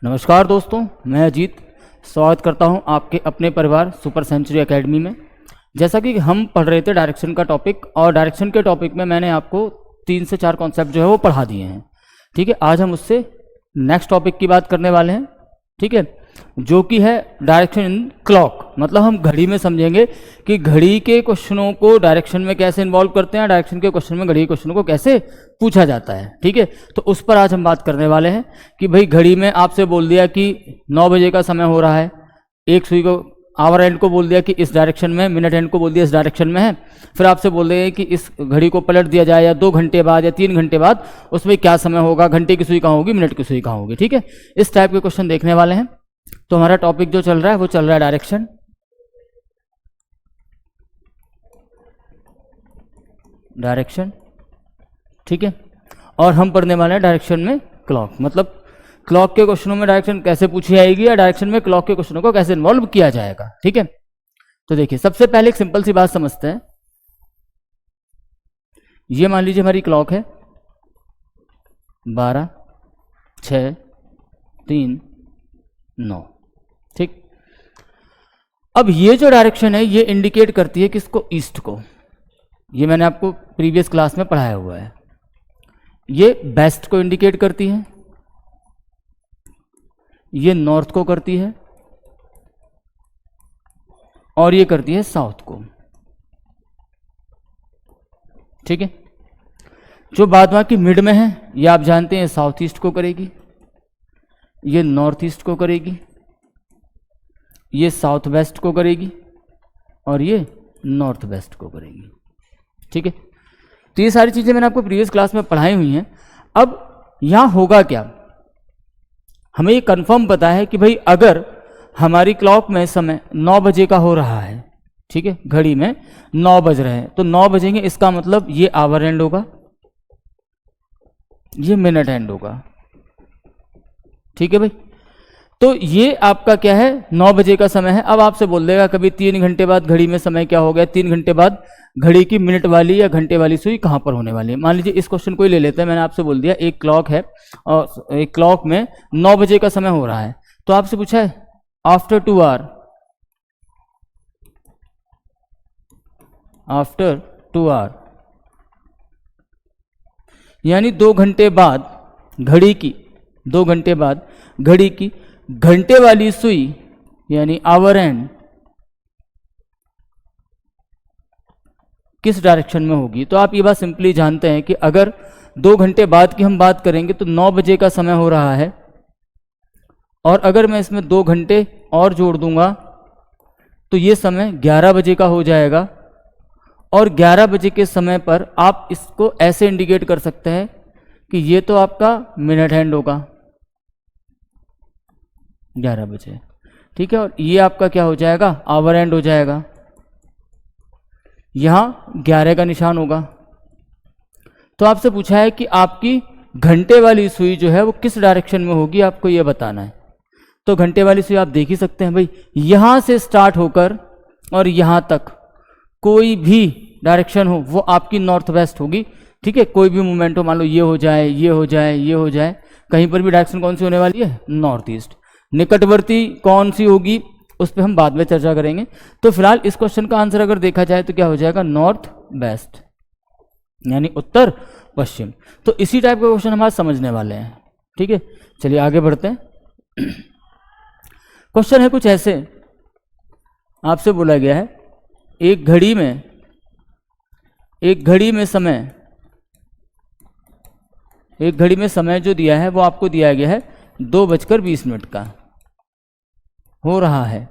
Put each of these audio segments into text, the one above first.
नमस्कार दोस्तों, मैं अजीत स्वागत करता हूं आपके अपने परिवार सुपर सेंचुरी एकेडमी में। जैसा कि हम पढ़ रहे थे डायरेक्शन का टॉपिक, और डायरेक्शन के टॉपिक में मैंने आपको 3 से 4 कॉन्सेप्ट जो है वो पढ़ा दिए हैं। ठीक है, आज हम उससे नेक्स्ट टॉपिक की बात करने वाले हैं। ठीक है, जो कि है डायरेक्शन इन क्लॉक। मतलब हम घड़ी में समझेंगे कि घड़ी के क्वेश्चनों को डायरेक्शन में कैसे इन्वॉल्व करते हैं, डायरेक्शन के क्वेश्चन में घड़ी के क्वेश्चनों को कैसे पूछा जाता है। ठीक है, तो उस पर आज हम बात करने वाले हैं कि भाई घड़ी में आपसे बोल दिया कि 9 बजे का समय हो रहा है, एक सुई को आवर एंड को बोल दिया कि इस डायरेक्शन में, मिनट एंड को बोल दिया इस डायरेक्शन में है। फिर आपसे बोल रहे हैं कि इस घड़ी को पलट दिया जाए या 2 घंटे बाद या 3 घंटे बाद, उसमें क्या समय होगा, घंटे की सुई कहाँ होगी, मिनट की सुई कहाँ होगी। ठीक है, इस टाइप के क्वेश्चन देखने वाले हैं। तो हमारा टॉपिक जो चल रहा है वो चल रहा है डायरेक्शन। डायरेक्शन, ठीक है, और हम पढ़ने वाले हैं डायरेक्शन में क्लॉक। मतलब क्लॉक के क्वेश्चनों में डायरेक्शन कैसे पूछी जाएगी या डायरेक्शन में क्लॉक के क्वेश्चनों को कैसे इन्वॉल्व किया जाएगा। ठीक है, तो देखिए सबसे पहले एक सिंपल सी बात समझते हैं। ये मान लीजिए हमारी क्लॉक है 12, 6, 3, 9। ठीक, अब ये जो डायरेक्शन है ये इंडिकेट करती है किसको, ईस्ट को। ये मैंने आपको प्रीवियस क्लास में पढ़ाया हुआ है। ये वेस्ट को इंडिकेट करती है, ये नॉर्थ को करती है, और ये करती है साउथ को। ठीक है, जो बाद बाकी मिड में है ये आप जानते हैं साउथ ईस्ट को करेगी, ये नॉर्थ ईस्ट को करेगी, ये साउथ वेस्ट को करेगी, और ये नॉर्थ वेस्ट को करेगी। ठीक है, तो ये सारी चीज़ें मैंने आपको प्रीवियस क्लास में पढ़ाई हुई हैं। अब यहाँ होगा क्या, हमें ये कंफर्म पता है कि भाई अगर हमारी क्लॉक में समय 9 बजे का हो रहा है, ठीक है, घड़ी में 9 बज रहे हैं, तो 9 बजेंगे, इसका मतलब ये आवर एंड होगा, ये मिनट एंड होगा। ठीक है भाई, तो ये आपका क्या है, 9 बजे का समय है। अब आपसे बोल देगा कभी 3 घंटे बाद घड़ी में समय क्या हो गया, 3 घंटे बाद घड़ी की मिनट वाली या घंटे वाली सुई कहाँ पर होने वाली है। मान लीजिए इस क्वेश्चन को ही ले लेते हैं। मैंने आपसे बोल दिया एक क्लॉक है और एक क्लॉक में 9 बजे का समय हो रहा है, तो आपसे पूछा है आफ्टर 2 आवर, आफ्टर 2 आवर यानी 2 घंटे बाद घड़ी की, 2 घंटे बाद घड़ी की घंटे वाली सुई यानी आवर एंड किस डायरेक्शन में होगी। तो आप ये बात सिंपली जानते हैं कि अगर 2 घंटे बाद की हम बात करेंगे तो 9 बजे का समय हो रहा है, और अगर मैं इसमें 2 घंटे और जोड़ दूंगा तो ये समय 11 बजे का हो जाएगा। और 11 बजे के समय पर आप इसको ऐसे इंडिकेट कर सकते हैं कि ये तो आपका मिनट हैंड होगा 11 बजे। ठीक है, और ये आपका क्या हो जाएगा, आवर एंड हो जाएगा। यहां 11 का निशान होगा। तो आपसे पूछा है कि आपकी घंटे वाली सुई जो है वो किस डायरेक्शन में होगी, आपको ये बताना है। तो घंटे वाली सुई आप देख ही सकते हैं भाई, यहां से स्टार्ट होकर और यहां तक कोई भी डायरेक्शन हो वो आपकी नॉर्थ वेस्ट होगी। ठीक है, कोई भी मूवमेंट हो, मान लो ये हो जाए, ये हो जाए, ये हो जाए, कहीं पर भी डायरेक्शन कौन सी होने वाली है, नॉर्थ ईस्ट। निकटवर्ती कौन सी होगी उस पर हम बाद में चर्चा करेंगे। तो फिलहाल इस क्वेश्चन का आंसर अगर देखा जाए तो क्या हो जाएगा, नॉर्थ वेस्ट यानी उत्तर पश्चिम। तो इसी टाइप का क्वेश्चन हम आज समझने वाले हैं। ठीक है, चलिए आगे बढ़ते हैं। क्वेश्चन है कुछ ऐसे, आपसे बोला गया है एक घड़ी में समय जो दिया है वो आपको दिया गया है 2:20 का हो रहा है।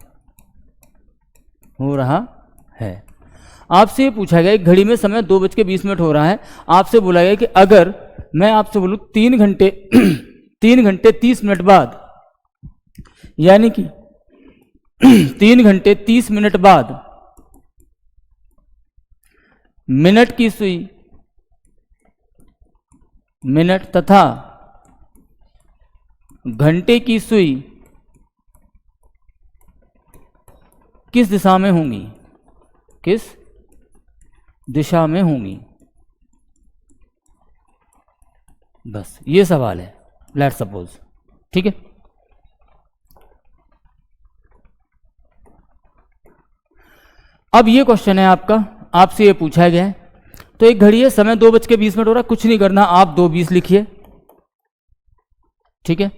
आपसे ये पूछा गया एक घड़ी में समय 2:20 हो रहा है। आपसे बोला गया कि अगर मैं आपसे बोलूं 3 घंटे 30 मिनट बाद, यानी कि 3 घंटे 30 मिनट बाद मिनट की सुई, मिनट तथा घंटे की सुई किस दिशा में होंगी, किस दिशा में होंगी, बस ये सवाल है। लेट्स सपोज, ठीक है, अब ये क्वेश्चन है आपका, आपसे ये पूछा गया है, तो एक घड़ी है, समय 2:20 हो रहा है, कुछ नहीं करना, आप 2:20 लिखिए, ठीक है।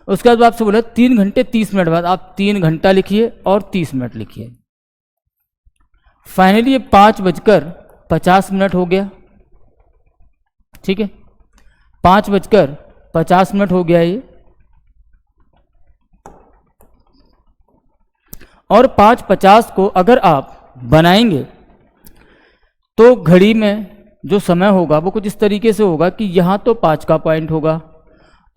उसके बाद आपसे बोला 3 घंटे 30 मिनट बाद, आप 3 घंटा लिखिए और 30 मिनट लिखिए। फाइनली ये 5:50 हो गया, ठीक है, 5:50 हो गया ये, और 5:50 को अगर आप बनाएंगे तो घड़ी में जो समय होगा वो कुछ इस तरीके से होगा कि यहाँ तो 5 का पॉइंट होगा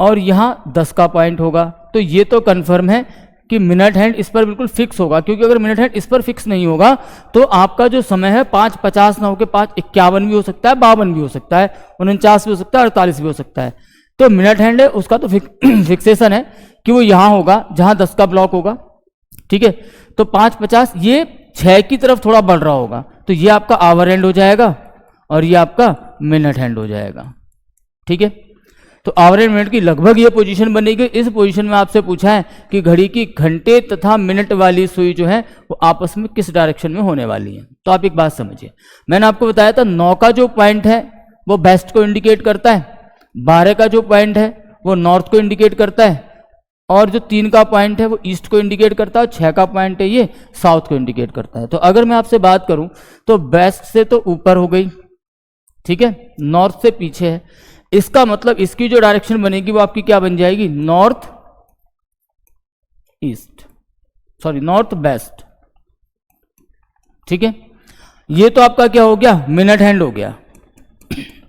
और यहाँ 10 का पॉइंट होगा। तो ये तो कंफर्म है कि मिनट हैंड इस पर बिल्कुल फिक्स होगा, क्योंकि अगर मिनट हैंड इस पर फिक्स नहीं होगा तो आपका जो समय है 5:50 ना होकर 5:51 भी हो सकता है, 52 भी हो सकता है, 49 भी हो सकता है, 48 भी हो सकता है। तो मिनट हैंड है उसका तो फिक्सेशन है कि वो यहाँ होगा जहाँ 10 का ब्लॉक होगा, ठीक है। तो 5:50 ये 6 की तरफ थोड़ा बढ़ रहा होगा, तो ये आपका आवर हैंड हो जाएगा और ये आपका मिनट हैंड हो जाएगा, ठीक है। तो आवर एंड मिनट की लगभग ये पोजीशन बनेगी। इस पोजीशन में आपसे पूछा है कि घड़ी की घंटे तथा मिनट वाली सुई जो है वो आपस में किस डायरेक्शन में होने वाली है। तो आप एक बात समझिए, मैंने आपको बताया था 9 का जो पॉइंट है वो वेस्ट को इंडिकेट करता है, 12 का जो पॉइंट है वो नॉर्थ को इंडिकेट करता है, और जो 3 का पॉइंट है वो ईस्ट को इंडिकेट करता है, 6 का पॉइंट है ये साउथ को इंडिकेट करता है। तो अगर मैं आपसे बात करूं तो वेस्ट से तो ऊपर हो गई, ठीक है, नॉर्थ से पीछे है, इसका मतलब इसकी जो डायरेक्शन बनेगी वो आपकी क्या बन जाएगी, नॉर्थ वेस्ट, ठीक है। ये तो आपका क्या हो गया, मिनट हैंड हो गया,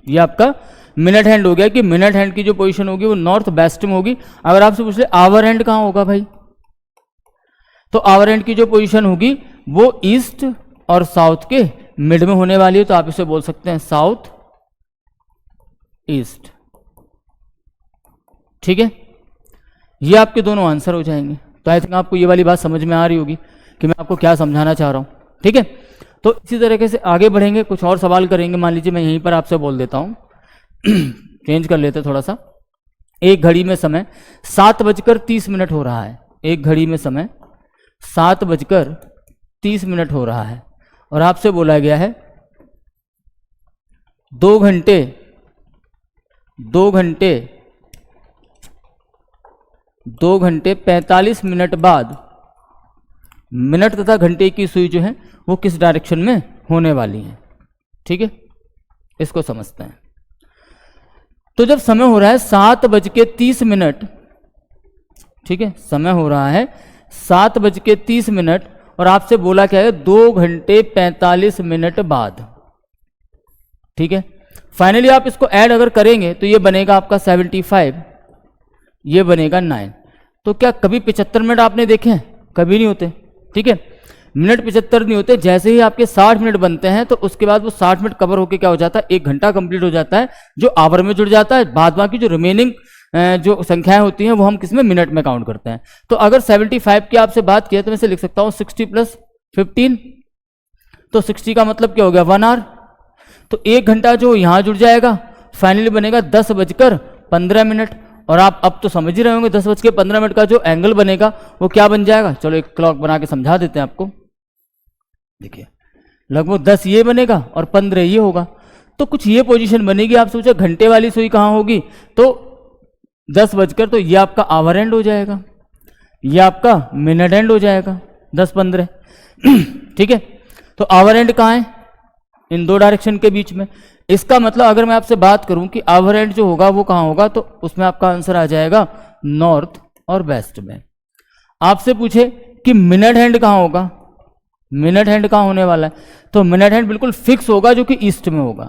ये आपका मिनट हैंड हो गया कि मिनट हैंड की जो पोजीशन होगी वो नॉर्थ वेस्ट में होगी। अगर आपसे पूछ ले आवर हैंड कहां होगा भाई, तो आवर हैंड की जो पोजीशन होगी वो ईस्ट और साउथ के मिड में होने वाली है, तो आप इसे बोल सकते हैं साउथ ईस्ट, ठीक है। ये आपके दोनों आंसर हो जाएंगे। तो आई थिंक आपको ये वाली बात समझ में आ रही होगी कि मैं आपको क्या समझाना चाह रहा हूं, ठीक है। तो इसी तरीके से आगे बढ़ेंगे, कुछ और सवाल करेंगे। मान लीजिए मैं यहीं पर आपसे बोल देता हूं, चेंज कर लेते थोड़ा सा। एक घड़ी में समय 7:30 हो रहा है, एक घड़ी में समय 7:30 हो रहा है, और आपसे बोला गया है 2 घंटे 45 मिनट बाद मिनट तथा घंटे की सुई जो है वो किस डायरेक्शन में होने वाली है, ठीक है। इसको समझते हैं। तो जब समय हो रहा है 7:30, ठीक है, समय हो रहा है 7:30 और आपसे बोला क्या है 2 घंटे 45 मिनट बाद, ठीक है। फाइनली आप इसको ऐड अगर करेंगे तो ये बनेगा आपका 75, ये बनेगा 9। तो क्या कभी 75 मिनट आपने देखे हैं? कभी नहीं होते, ठीक है। मिनट 75 नहीं होते। जैसे ही आपके 60 मिनट बनते हैं तो उसके बाद वो 60 मिनट कवर होके क्या हो जाता है, 1 घंटा कंप्लीट हो जाता है, जो आवर में जुड़ जाता है। बाद बाकी जो रिमेनिंग जो संख्याएं होती हैं वो हम किसमें, मिनट में काउंट करते हैं। तो अगर 75 की आपसे बात किया तो मैं इसे लिख सकता हूँ 60 + 15, तो 60 का मतलब क्या हो गया, 1 आवर। तो 1 घंटा जो यहाँ जुड़ जाएगा, फाइनली बनेगा 10:15। और आप अब तो समझ ही रहे होंगे 10:15 का जो एंगल बनेगा वो क्या बन जाएगा। चलो एक क्लॉक बना के समझा देते हैं आपको। देखिए लगभग 10 ये बनेगा और 15 ये होगा, तो कुछ ये पोजीशन बनेगी। आप सोचा घंटे वाली सुई कहाँ होगी, तो 10 तो ये आपका आवर एंड हो जाएगा, ये आपका मिनट एंड हो जाएगा 10-15, ठीक है। तो आवर एंड कहाँ है, इन 2 डायरेक्शन के बीच में। इसका मतलब अगर मैं आपसे बात करूं कि आवर एंड जो होगा वो कहाँ होगा, तो उसमें आपका आंसर आ जाएगा नॉर्थ और वेस्ट में। आपसे पूछे कि मिनट हैंड कहाँ होगा, मिनट हैंड कहाँ होने वाला है, तो मिनट हैंड बिल्कुल फिक्स होगा जो कि ईस्ट में होगा,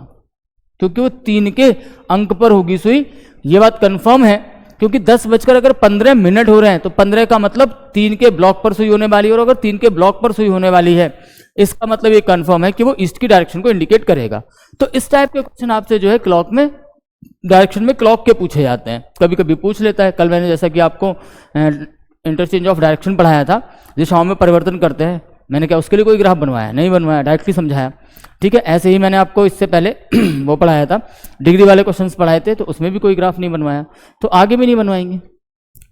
क्योंकि वो 3 के अंक पर होगी सुई। ये बात कंफर्म है, क्योंकि 10:15 हो रहे हैं तो 15 का मतलब 3 के ब्लॉक पर सुई होने वाली है, और अगर 3 के ब्लॉक पर सुई होने वाली है इसका मतलब ये कंफर्म है कि वो ईस्ट की डायरेक्शन को इंडिकेट करेगा। तो इस टाइप के क्वेश्चन आपसे जो है क्लॉक में डायरेक्शन में क्लॉक के पूछे जाते हैं, कभी कभी पूछ लेता है। कल मैंने जैसा कि आपको इंटरचेंज ऑफ डायरेक्शन पढ़ाया था, दिशाओं में परिवर्तन करते हैं, मैंने क्या उसके लिए कोई ग्राफ बनवाया नहीं, बनवाया, डायरेक्टली समझाया, ठीक है। ऐसे ही मैंने आपको इससे पहले वो पढ़ाया था, डिग्री वाले क्वेश्चंस पढ़ाए थे, तो उसमें भी कोई ग्राफ नहीं बनवाया, तो आगे भी नहीं बनवाएंगे,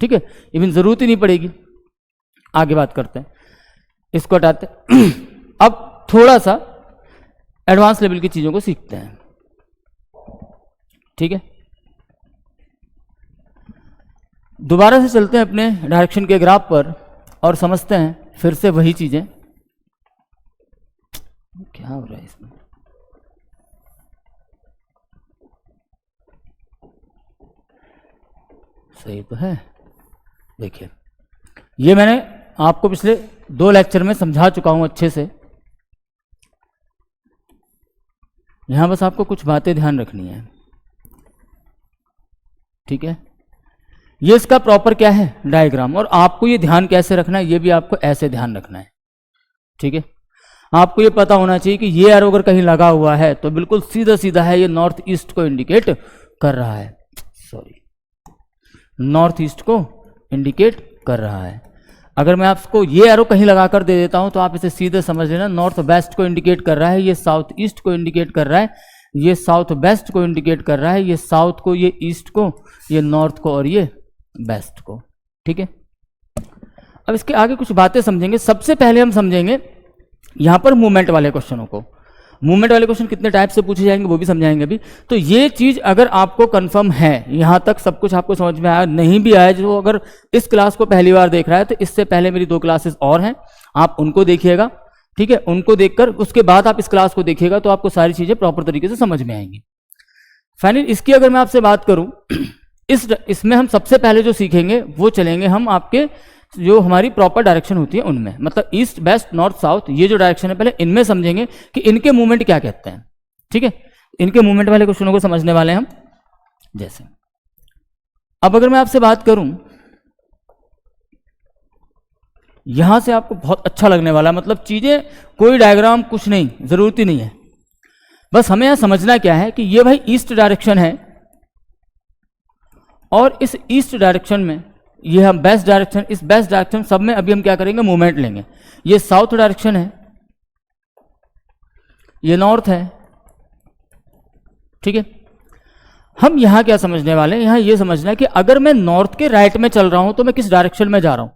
ठीक है, इवन जरूरत ही नहीं पड़ेगी। आगे बात करते हैं, इसको हटाते अब थोड़ा सा एडवांस लेवल की चीज़ों को सीखते हैं। ठीक है, दोबारा से चलते हैं अपने डायरेक्शन के ग्राफ पर और समझते हैं फिर से वही चीज़ें। क्या हो रहा है इसमें? सही तो है। देखिए, ये मैंने आपको पिछले 2 लेक्चर में समझा चुका हूं अच्छे से। यहां बस आपको कुछ बातें ध्यान रखनी है। ठीक है, ये इसका प्रॉपर क्या है डायग्राम, और आपको ये ध्यान कैसे रखना है, ये भी आपको ऐसे ध्यान रखना है। ठीक है, आपको ये पता होना चाहिए कि ये एरो अगर कहीं लगा हुआ है तो बिल्कुल सीधा सीधा है, ये नॉर्थ ईस्ट को इंडिकेट कर रहा है। सॉरी, नॉर्थ ईस्ट को इंडिकेट कर रहा है। अगर मैं आपको ये एरो कहीं लगा कर दे देता हूं तो आप इसे सीधे समझ लेना, नॉर्थ वेस्ट को इंडिकेट कर रहा है, ये साउथ ईस्ट को इंडिकेट कर रहा है, ये साउथ वेस्ट को इंडिकेट कर रहा है, ये साउथ को, ये ईस्ट को, ये नॉर्थ को और ये वेस्ट को। ठीक है, अब इसके आगे कुछ बातें समझेंगे। सबसे पहले हम समझेंगे यहां पर मूवमेंट वाले क्वेश्चनों को। मूवमेंट वाले क्वेश्चन कितने टाइप से पूछे जाएंगे वो भी समझाएंगे अभी। तो ये चीज अगर आपको कंफर्म है, यहां तक सब कुछ आपको समझ में आया, नहीं भी आया, जो अगर इस क्लास को पहली बार देख रहा है तो इससे पहले मेरी 2 क्लासेस और हैं, आप उनको देखिएगा। ठीक है, उनको देखकर उसके बाद आप इस क्लास को देखिएगा तो आपको सारी चीजें प्रॉपर तरीके से समझ में आएंगी। फाइनली इसकी अगर मैं आपसे बात करूं, इसमें हम सबसे पहले जो सीखेंगे वो चलेंगे हम आपके जो हमारी प्रॉपर डायरेक्शन होती है उनमें, मतलब ईस्ट वेस्ट नॉर्थ साउथ, ये जो डायरेक्शन है पहले इनमें समझेंगे कि इनके मूवमेंट क्या कहते हैं। ठीक है, इनके मूवमेंट वाले क्वेश्चनों को समझने वाले हैं हम। जैसे अब अगर मैं आपसे बात करूं, यहां से आपको बहुत अच्छा लगने वाला, मतलब चीजें कोई डायग्राम कुछ नहीं, जरूरत ही नहीं है, बस हमें यहां समझना क्या है कि ये भाई ईस्ट डायरेक्शन है और इस ईस्ट डायरेक्शन में ये हम वेस्ट डायरेक्शन, इस वेस्ट डायरेक्शन सब में अभी हम क्या करेंगे, मूवमेंट लेंगे। ये साउथ डायरेक्शन है, ये नॉर्थ है। ठीक है, हम यहां क्या समझने वाले हैं, यहां ये समझना है कि अगर मैं नॉर्थ के राइट में चल रहा हूं तो मैं किस डायरेक्शन में जा रहा हूं,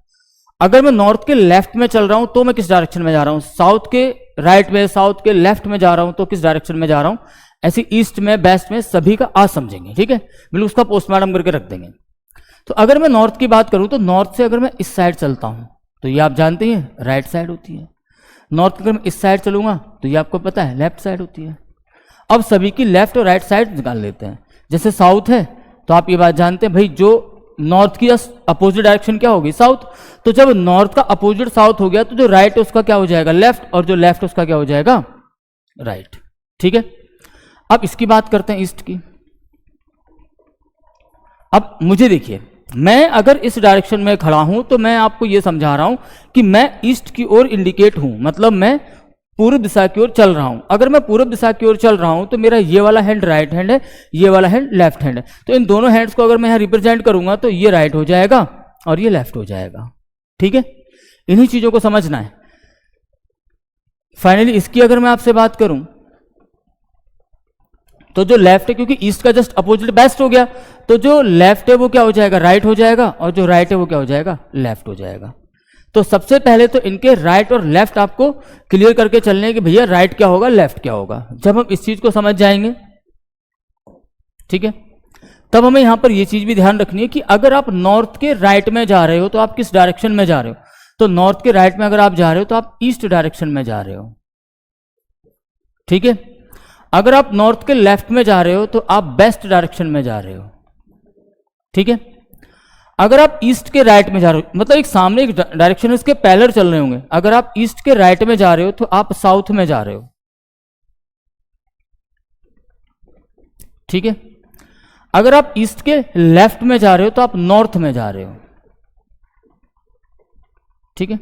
अगर मैं नॉर्थ के लेफ्ट में चल रहा हूं तो मैं किस डायरेक्शन में जा रहा हूं, साउथ के राइट में, साउथ के लेफ्ट में जा रहा हूं तो किस डायरेक्शन में जा रहा हूं, ऐसे ईस्ट में वेस्ट में सभी का आज समझेंगे। ठीक है, बिल्कुल उसका पोस्टमार्टम करके रख देंगे। तो अगर मैं नॉर्थ की बात करूं तो नॉर्थ से अगर मैं इस साइड चलता हूं तो ये आप जानते हैं राइट साइड होती है। नॉर्थ अगर मैं इस साइड चलूंगा तो ये आपको पता है लेफ्ट साइड होती है। अब सभी की लेफ्ट और राइट साइड निकाल लेते हैं। जैसे साउथ है तो आप ये बात जानते हैं भाई, जो नॉर्थ की अपोजिट डायरेक्शन क्या होगी, साउथ। तो जब नॉर्थ का अपोजिट साउथ हो गया तो जो राइट है उसका क्या हो जाएगा, लेफ्ट, और जो लेफ्ट उसका क्या हो जाएगा, राइट। ठीक है, अब इसकी बात करते हैं ईस्ट की। अब मुझे देखिए, मैं अगर इस डायरेक्शन में खड़ा हूं तो मैं आपको यह समझा रहा हूं कि मैं ईस्ट की ओर इंडिकेट हूं, मतलब मैं पूर्व दिशा की ओर चल रहा हूं। अगर मैं पूर्व दिशा की ओर चल रहा हूं तो मेरा ये वाला हैंड राइट हैंड है, ये वाला हैंड लेफ्ट हैंड है। तो इन दोनों हैंड्स को अगर मैं यहां रिप्रेजेंट करूंगा तो ये राइट हो जाएगा और ये लेफ्ट हो जाएगा। ठीक है, इन्हीं चीजों को समझना है। फाइनली इसकी अगर मैं आपसे बात करूं तो जो लेफ्ट है, क्योंकि ईस्ट का जस्ट अपोजिट वेस्ट हो गया, तो जो लेफ्ट है वो क्या हो जाएगा, राइट हो जाएगा, और जो राइट है वो क्या हो जाएगा, लेफ्ट हो जाएगा। तो सबसे पहले तो इनके राइट और लेफ्ट आपको क्लियर करके चलने कि भैया राइट क्या होगा, लेफ्ट क्या होगा। जब हम इस चीज को समझ जाएंगे, ठीक है, तब हमें यहां पर यह चीज भी ध्यान रखनी है कि अगर आप नॉर्थ के राइट में जा रहे हो तो आप किस डायरेक्शन में जा रहे हो। तो नॉर्थ के राइट में अगर आप जा रहे हो तो आप ईस्ट डायरेक्शन में जा रहे हो। ठीक है, अगर आप नॉर्थ के लेफ्ट में जा रहे हो तो आप वेस्ट डायरेक्शन में जा रहे हो। ठीक है, अगर आप ईस्ट के राइट में जा रहे हो, मतलब एक सामने एक डायरेक्शन इसके पैरेलल चल रहे होंगे, अगर आप ईस्ट के राइट में जा रहे हो तो आप साउथ में जा रहे हो। ठीक है, अगर आप ईस्ट के लेफ्ट में जा रहे हो तो आप नॉर्थ में जा रहे हो। ठीक है,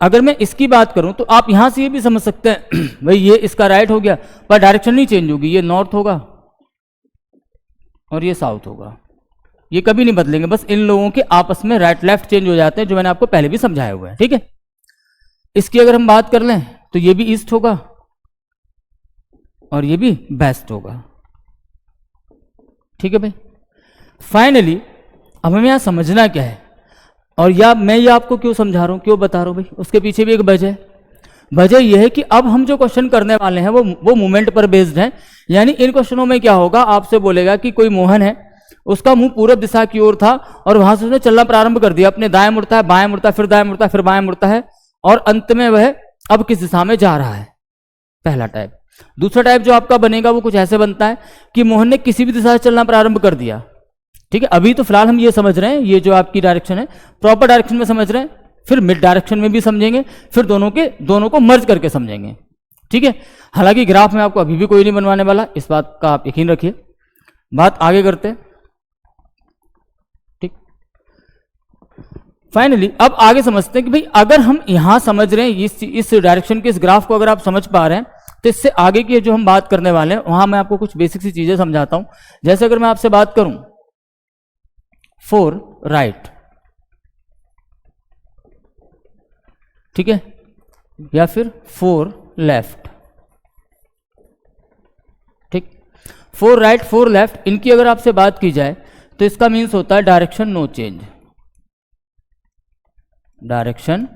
अगर मैं इसकी बात करूं तो आप यहां से ये भी समझ सकते हैं भाई ये इसका राइट हो गया, पर डायरेक्शन नहीं चेंज होगी, ये नॉर्थ होगा और ये साउथ होगा, ये कभी नहीं बदलेंगे। बस इन लोगों के आपस में राइट लेफ्ट चेंज हो जाते हैं, जो मैंने आपको पहले भी समझाया हुआ है। ठीक है, इसकी अगर हम बात कर लें तो ये भी ईस्ट होगा और ये भी वेस्ट होगा। ठीक है भाई, फाइनली अब हमें यहां समझना क्या है, और या मैं ये आपको क्यों समझा रहा हूं, क्यों बता रहा हूं भाई, उसके पीछे भी एक वजह है। वजह यह है कि अब हम जो क्वेश्चन करने वाले हैं वो मूवमेंट पर बेस्ड है। यानी इन क्वेश्चनों में क्या होगा, आपसे बोलेगा कि कोई मोहन है, उसका मुंह पूरब दिशा की ओर था और वहां से उसने चलना प्रारंभ कर दिया, अपने दाएं मुड़ता है, बाएं मुड़ता है, फिर दाएं मुड़ता है, फिर बाएं मुड़ता है, और अंत में वह अब किस दिशा में जा रहा है, पहला टाइप। दूसरा टाइप जो आपका बनेगा वो कुछ ऐसे बनता है कि मोहन ने किसी भी दिशा से चलना प्रारंभ कर दिया। ठीक है, अभी तो फिलहाल हम ये समझ रहे हैं, ये जो आपकी डायरेक्शन है प्रॉपर डायरेक्शन में समझ रहे हैं, फिर मिड डायरेक्शन में भी समझेंगे, फिर दोनों को मर्ज करके समझेंगे। ठीक है, हालांकि ग्राफ में आपको अभी भी कोई नहीं बनवाने वाला, इस बात का आप यकीन रखिए। बात आगे करते हैं। ठीक, फाइनली अब आगे समझते हैं कि भाई अगर हम यहां समझ रहे हैं इस डायरेक्शन के इस ग्राफ को अगर आप समझ पा रहे हैं, तो इससे आगे की जो हम बात करने वाले हैं वहां मैं आपको कुछ बेसिक सी चीजें समझाता हूं। जैसे अगर मैं आपसे बात करूं 4 राइट, ठीक है, या फिर 4 लेफ्ट। ठीक, 4 राइट 4 लेफ्ट, इनकी अगर आपसे बात की जाए तो इसका मीन्स होता है direction no change, direction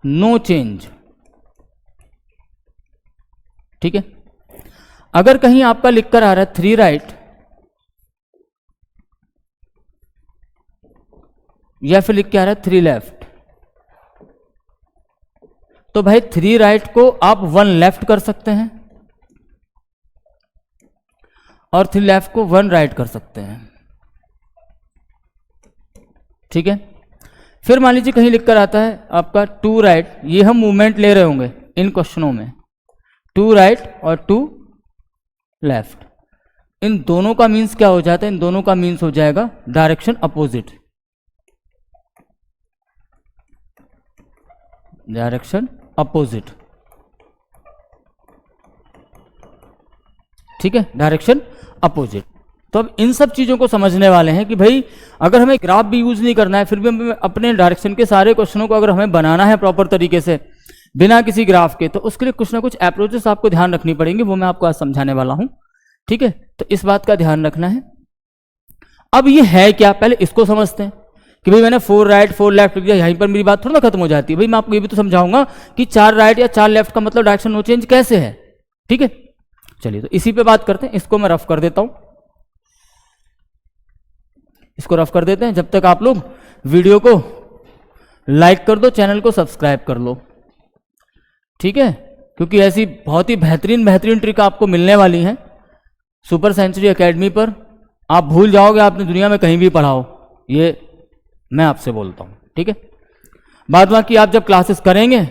no change. ठीक है, अगर कहीं आपका लिखकर आ रहा है 3 राइट या फिर लिख के आ रहा है 3 लेफ्ट, तो भाई 3 राइट को आप 1 लेफ्ट कर सकते हैं और 3 लेफ्ट को 1 राइट कर सकते हैं। ठीक है, फिर मान लीजिए कहीं लिखकर आता है आपका 2 राइट, ये हम मूवमेंट ले रहे होंगे इन क्वेश्चनों में, 2 राइट और 2 लेफ्ट, इन दोनों का मीन्स क्या हो जाता है, इन दोनों का मीन्स हो जाएगा डायरेक्शन अपोजिट, डायरेक्शन अपोजिट। ठीक है, डायरेक्शन अपोजिट। तो अब इन सब चीजों को समझने वाले हैं कि भाई अगर हमें ग्राफ भी यूज नहीं करना है, फिर भी हमें अपने डायरेक्शन के सारे क्वेश्चनों को अगर हमें बनाना है प्रॉपर तरीके से बिना किसी ग्राफ के, तो उसके लिए कुछ ना कुछ अप्रोचेस आपको ध्यान रखनी पड़ेंगी, वो मैं आपको आज समझाने वाला हूं। ठीक है, तो इस बात का ध्यान रखना है। अब ये है क्या, पहले इसको समझते हैं कि भाई मैंने 4 राइट 4 लेफ्ट लिख दिया, यहीं पर मेरी बात थोड़ा ना खत्म हो जाती है। भाई मैं आपको ये भी तो समझाऊंगा कि 4 राइट या 4 लेफ्ट का मतलब डायरेक्शन नो चेंज कैसे है। ठीक है, चलिए तो इसी पे बात करते हैं। इसको मैं रफ कर देता हूं, इसको रफ कर देते हैं, जब तक आप लोग वीडियो को लाइक कर दो, चैनल को सब्सक्राइब कर लो। ठीक है, क्योंकि ऐसी बहुत ही बेहतरीन ट्रिक आपको मिलने वाली है सुपर सेंचुरी एकेडमी पर। आप भूल जाओगे आपने दुनिया में कहीं भी पढ़ा हो, ये मैं आपसे बोलता हूं। ठीक है, बाद बाकी आप जब क्लासेस करेंगे,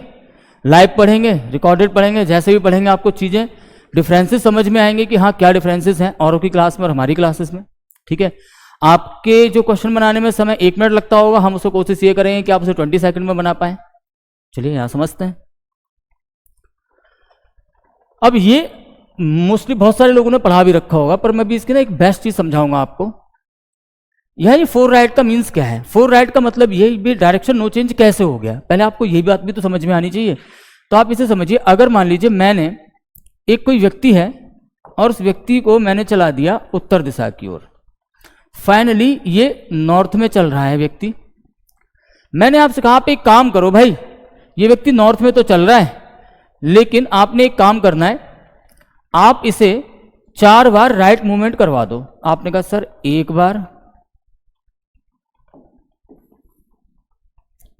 लाइव पढ़ेंगे, रिकॉर्डेड पढ़ेंगे, जैसे भी पढ़ेंगे आपको चीजें डिफरेंसेस समझ में आएंगे कि हाँ क्या डिफरेंसेस हैं औरों की क्लास में और हमारी क्लासेस में। ठीक है, आपके जो क्वेश्चन बनाने में समय 1 मिनट लगता होगा, हम उसको कोशिश ये करेंगे कि आप उसे 20 सेकंड में बना पाए। चलिए यहां समझते हैं। अब ये मोस्टली बहुत सारे लोगों ने पढ़ा भी रखा होगा, पर मैं भी इसकी ना एक बेस्ट चीज समझाऊंगा आपको। यह 4 राइट का मीन्स क्या है, 4 राइट का मतलब ये भी डायरेक्शन नो चेंज कैसे हो गया, पहले आपको यही बात भी तो समझ में आनी चाहिए। तो आप इसे समझिए, अगर मान लीजिए मैंने एक कोई व्यक्ति है और उस व्यक्ति को मैंने चला दिया उत्तर दिशा की ओर, फाइनली ये नॉर्थ में चल रहा है व्यक्ति। मैंने आपसे कहा आप एक काम करो भाई, ये व्यक्ति नॉर्थ में तो चल रहा है, लेकिन आपने एक काम करना है, आप इसे 4 बार राइट मूवमेंट करवा दो। आपने कहा सर 1 बार,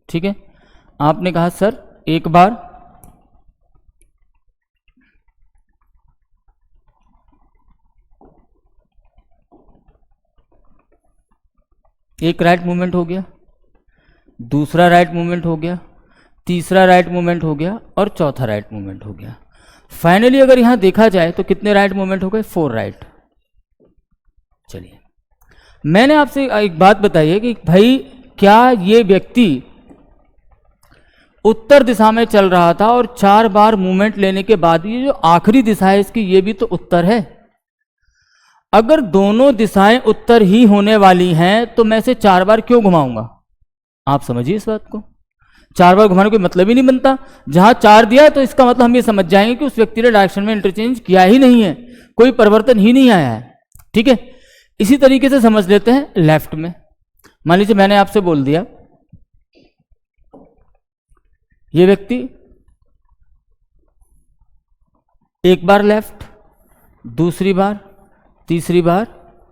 ठीक है, आपने कहा सर 1 बार, एक राइट मूवमेंट हो गया, दूसरा राइट मूवमेंट हो गया, तीसरा राइट मूवमेंट हो गया और चौथा राइट मूवमेंट हो गया। फाइनली अगर यहां देखा जाए तो कितने राइट मूवमेंट हो गए, 4 राइट। चलिए मैंने आपसे एक बात बताई है कि भाई क्या ये व्यक्ति उत्तर दिशा में चल रहा था और 4 बार मूवमेंट लेने के बाद ये जो आखिरी दिशा है इसकी, ये भी तो उत्तर है। अगर दोनों दिशाएं उत्तर ही होने वाली हैं तो मैं इसे 4 बार क्यों घुमाऊंगा, आप समझिए इस बात को। 4 बार घुमाने कोई मतलब ही नहीं बनता। जहां 4 दिया तो इसका मतलब हम ये समझ जाएंगे कि उस व्यक्ति ने डायरेक्शन में इंटरचेंज किया ही नहीं है, कोई परिवर्तन ही नहीं आया है। ठीक है, इसी तरीके से समझ लेते हैं लेफ्ट में। मान लीजिए मैंने आपसे बोल दिया ये व्यक्ति एक बार लेफ्ट, दूसरी बार, तीसरी बार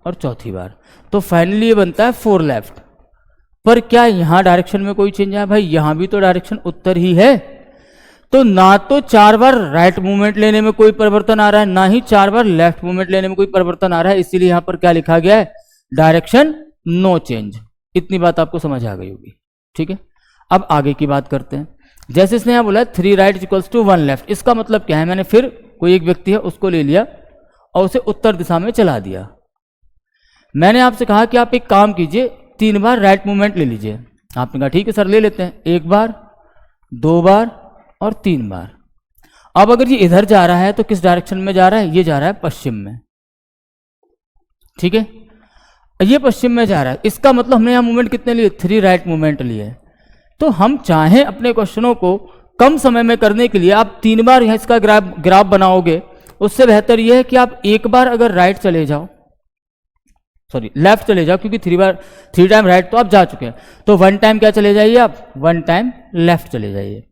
और चौथी बार, तो फाइनली ये बनता है 4 लेफ्ट। पर क्या यहाँ डायरेक्शन में कोई चेंज है? भाई यहाँ भी तो डायरेक्शन उत्तर ही है, तो ना तो 4 बार राइट मूवमेंट लेने में कोई परिवर्तन आ रहा है, ना ही 4 बार लेफ्ट मूवमेंट लेने में कोई परिवर्तन आ रहा है, इसीलिए यहां पर क्या लिखा गया है? Direction no change. इतनी बात आपको समझ आ गई होगी, ठीक है। अब आगे की बात करते हैं। जैसे इसने यहां बोला 3 राइट इक्वल्स टू 1 लेफ्ट, इसका मतलब क्या है? मैंने फिर कोई एक व्यक्ति है उसको ले लिया और उसे उत्तर दिशा में चला दिया। मैंने आपसे कहा कि आप एक काम कीजिए, 3 बार राइट मूवमेंट ले लीजिए। आपने कहा ठीक है सर ले लेते हैं, 1 बार, 2 बार और 3 बार। अब अगर ये इधर जा रहा है तो किस डायरेक्शन में जा रहा है? ये जा रहा है पश्चिम में, ठीक है, ये पश्चिम में जा रहा है। इसका मतलब हमने यहां मूवमेंट कितने लिए? 3 राइट मूवमेंट लिए। तो हम चाहें अपने क्वेश्चनों को कम समय में करने के लिए आप 3 बार यहां इसका ग्राफ बनाओगे, उससे बेहतर यह है कि आप 1 बार अगर राइट चले जाओ, सॉरी लेफ्ट चले जाओ, क्योंकि 3 टाइम राइट तो आप जा चुके हैं, तो 1 टाइम क्या चले जाइए आप? 1 टाइम लेफ्ट चले जाइए।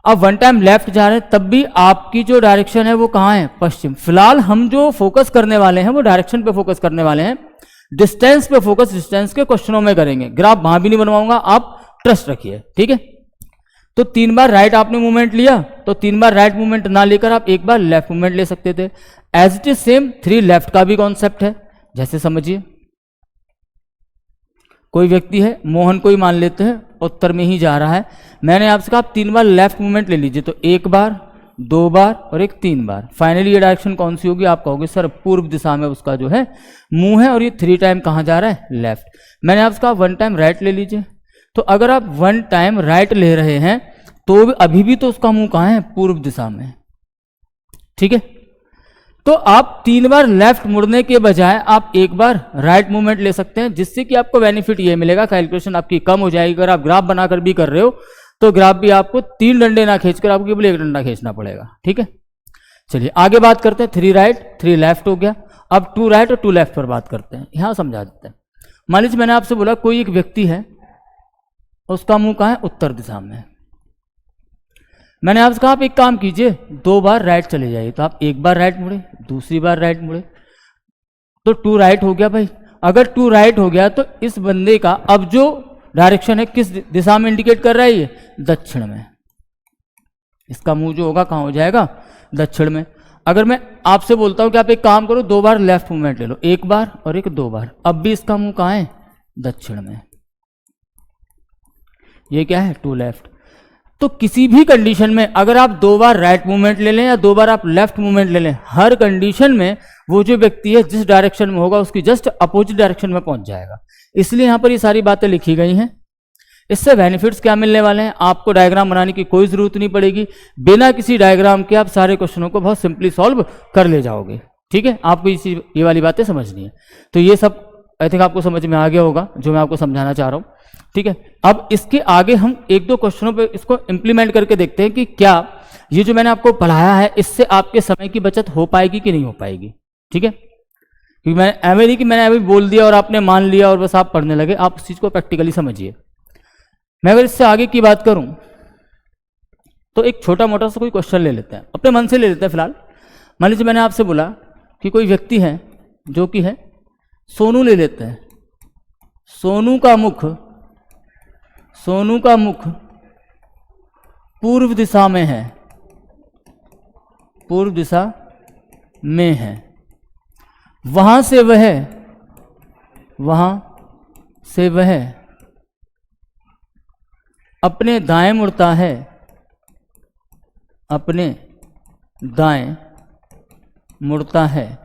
अब 1 टाइम लेफ्ट जा रहे हैं तब भी आपकी जो डायरेक्शन है वो कहाँ है? पश्चिम। फिलहाल हम जो फोकस करने वाले हैं वो डायरेक्शन पे फोकस करने वाले हैं, डिस्टेंस पे फोकस डिस्टेंस के क्वेश्चनों में करेंगे। ग्राफ वहां भी नहीं बनवाऊंगा, आप ट्रस्ट रखिए, ठीक है। तो 3 बार राइट आपने मूवमेंट लिया, तो 3 बार राइट मूवमेंट ना लेकर आप 1 बार लेफ्ट मूवमेंट ले सकते थे। As it is same 3 left का भी कॉन्सेप्ट है। जैसे समझिए, कोई व्यक्ति है, मोहन को ही मान लेते हैं, उत्तर में ही जा रहा है। मैंने आपसे कहा आप 3 बार लेफ्ट मूवमेंट ले लीजिए, तो 1 बार, 2 बार और एक 3 बार। फाइनली ये डायरेक्शन कौन सी होगी? आप कहोगे सर पूर्व दिशा में उसका जो है मुंह है, और ये 3 टाइम कहाँ जा रहा है? लेफ्ट। मैंने आपसे कहा 1 टाइम राइट ले लीजिए, तो अगर आप 1 टाइम राइट ले रहे हैं तो अभी भी तो उसका मुंह कहाँ है? पूर्व दिशा में, ठीक है। तो आप 3 बार लेफ्ट मुड़ने के बजाय आप 1 बार राइट मूवमेंट ले सकते हैं, जिससे कि आपको बेनिफिट ये मिलेगा, कैलकुलेशन आपकी कम हो जाएगी। अगर आप ग्राफ बनाकर भी कर रहे हो तो ग्राफ भी आपको 3 डंडे ना खींचकर आपको केवल 1 डंडा खींचना पड़ेगा, ठीक है। चलिए आगे बात करते हैं। 3 राइट 3 लेफ्ट हो गया। अब 2 राइट और 2 लेफ्ट पर बात करते हैं, यहां समझा देते हैं। मान लीजिए मैंने आपसे बोला कोई एक व्यक्ति है, उसका मुंह कहाँ है? उत्तर दिशा में। मैंने आपसे कहा आप एक काम कीजिए, 2 बार राइट चले जाइए, तो आप 1 बार राइट मुड़े, दूसरी बार राइट मुड़े, तो 2 राइट हो गया भाई। अगर 2 राइट हो गया तो इस बंदे का अब जो डायरेक्शन है किस दिशा में इंडिकेट कर रहा है? ये दक्षिण में। इसका मुंह जो होगा कहाँ हो जाएगा? दक्षिण में। अगर मैं आपसे बोलता हूं कि आप एक काम करो, 2 बार लेफ्ट मूवमेंट ले लो, 1 बार और एक 2 बार, अब भी इसका मुंह कहाँ है? दक्षिण में। ये क्या है? 2 लेफ्ट। तो किसी भी कंडीशन में अगर आप 2 बार राइट मूवमेंट ले लें या 2 बार आप लेफ्ट मूवमेंट ले लें, हर कंडीशन में वो जो व्यक्ति है जिस डायरेक्शन में होगा उसकी जस्ट अपोजिट डायरेक्शन में पहुंच जाएगा। इसलिए यहां पर ये सारी बातें लिखी गई हैं। इससे बेनिफिट्स क्या मिलने वाले हैं? आपको डायग्राम बनाने की कोई जरूरत नहीं पड़ेगी, बिना किसी डायग्राम के आप सारे क्वेश्चनों को बहुत सिंपली सॉल्व कर ले जाओगे, ठीक है। आपको ये वाली बातें समझनी है। तो ये सब आई थिंक आपको समझ में आ गया होगा जो मैं आपको समझाना चाह रहा हूं, ठीक है। अब इसके आगे हम 1-2 क्वेश्चनों पे इसको इंप्लीमेंट करके देखते हैं कि क्या ये जो मैंने आपको पढ़ाया है इससे आपके समय की बचत हो पाएगी कि नहीं हो पाएगी, ठीक है। क्योंकि मैं ऐसे नहीं कि मैंने अभी बोल दिया और आपने मान लिया और बस आप पढ़ने लगे, आप उस चीज को प्रैक्टिकली समझिए। मैं अगर इससे आगे की बात करूं तो एक छोटा मोटा सा कोई क्वेश्चन ले लेते हैं, अपने मन से ले लेते हैं फिलहाल। मान लीजिए मैंने आपसे बोला कि कोई व्यक्ति है जो कि है सोनू, ले लेते हैं। सोनू का मुख पूर्व दिशा में है, पूर्व दिशा में है। वहां से वह अपने दाएं मुड़ता है, अपने दाएं मुड़ता है,